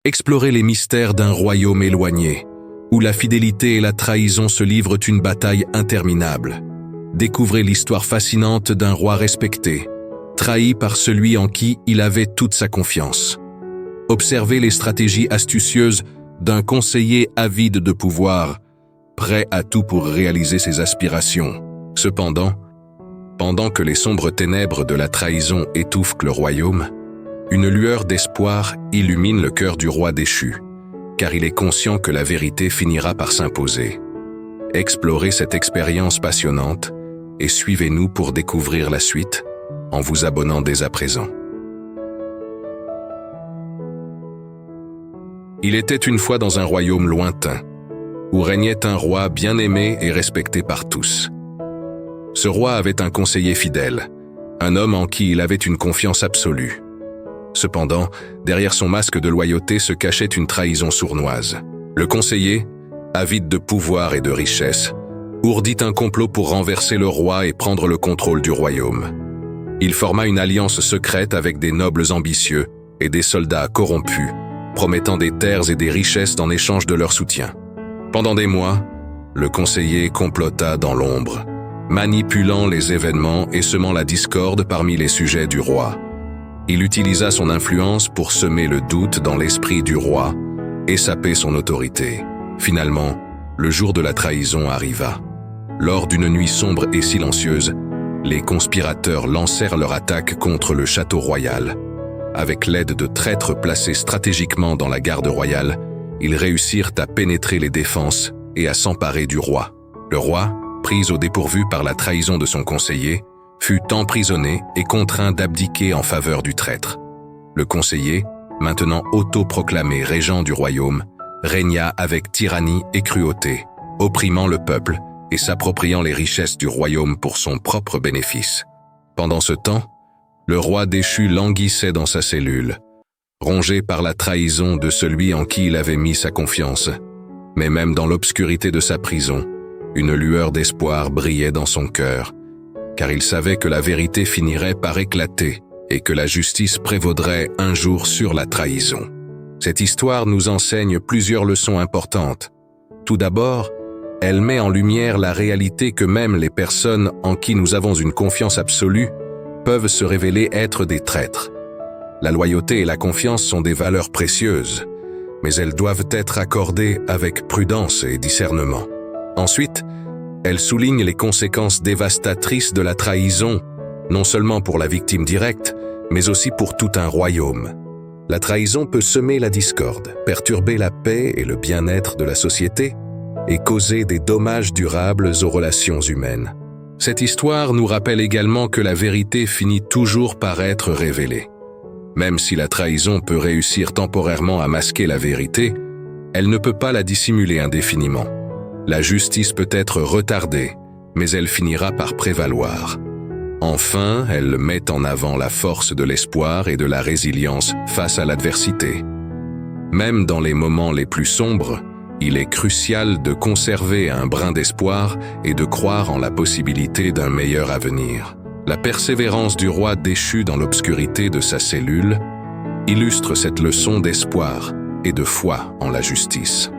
Explorez les mystères d'un royaume éloigné, où la fidélité et la trahison se livrent une bataille interminable. Découvrez l'histoire fascinante d'un roi respecté, trahi par celui en qui il avait toute sa confiance. Observez les stratégies astucieuses d'un conseiller avide de pouvoir, prêt à tout pour réaliser ses aspirations. Cependant, pendant que les sombres ténèbres de la trahison étouffent le royaume, une lueur d'espoir illumine le cœur du roi déchu, car il est conscient que la vérité finira par s'imposer. Explorez cette expérience passionnante et suivez-nous pour découvrir la suite en vous abonnant dès à présent. Il était une fois dans un royaume lointain, où régnait un roi bien aimé et respecté par tous. Ce roi avait un conseiller fidèle, un homme en qui il avait une confiance absolue. Cependant, derrière son masque de loyauté se cachait une trahison sournoise. Le conseiller, avide de pouvoir et de richesse, ourdit un complot pour renverser le roi et prendre le contrôle du royaume. Il forma une alliance secrète avec des nobles ambitieux et des soldats corrompus, promettant des terres et des richesses en échange de leur soutien. Pendant des mois, le conseiller complota dans l'ombre, manipulant les événements et semant la discorde parmi les sujets du roi. Il utilisa son influence pour semer le doute dans l'esprit du roi et saper son autorité. Finalement, le jour de la trahison arriva. Lors d'une nuit sombre et silencieuse, les conspirateurs lancèrent leur attaque contre le château royal. Avec l'aide de traîtres placés stratégiquement dans la garde royale, ils réussirent à pénétrer les défenses et à s'emparer du roi. Le roi, pris au dépourvu par la trahison de son conseiller, fut emprisonné et contraint d'abdiquer en faveur du traître. Le conseiller, maintenant autoproclamé régent du royaume, régna avec tyrannie et cruauté, opprimant le peuple et s'appropriant les richesses du royaume pour son propre bénéfice. Pendant ce temps, le roi déchu languissait dans sa cellule, rongé par la trahison de celui en qui il avait mis sa confiance. Mais même dans l'obscurité de sa prison, une lueur d'espoir brillait dans son cœur, car il savait que la vérité finirait par éclater et que la justice prévaudrait un jour sur la trahison. Cette histoire nous enseigne plusieurs leçons importantes. Tout d'abord, elle met en lumière la réalité que même les personnes en qui nous avons une confiance absolue peuvent se révéler être des traîtres. La loyauté et la confiance sont des valeurs précieuses, mais elles doivent être accordées avec prudence et discernement. Ensuite, elle souligne les conséquences dévastatrices de la trahison, non seulement pour la victime directe, mais aussi pour tout un royaume. La trahison peut semer la discorde, perturber la paix et le bien-être de la société, et causer des dommages durables aux relations humaines. Cette histoire nous rappelle également que la vérité finit toujours par être révélée. Même si la trahison peut réussir temporairement à masquer la vérité, elle ne peut pas la dissimuler indéfiniment. La justice peut être retardée, mais elle finira par prévaloir. Enfin, elle met en avant la force de l'espoir et de la résilience face à l'adversité. Même dans les moments les plus sombres, il est crucial de conserver un brin d'espoir et de croire en la possibilité d'un meilleur avenir. La persévérance du roi déchu dans l'obscurité de sa cellule illustre cette leçon d'espoir et de foi en la justice.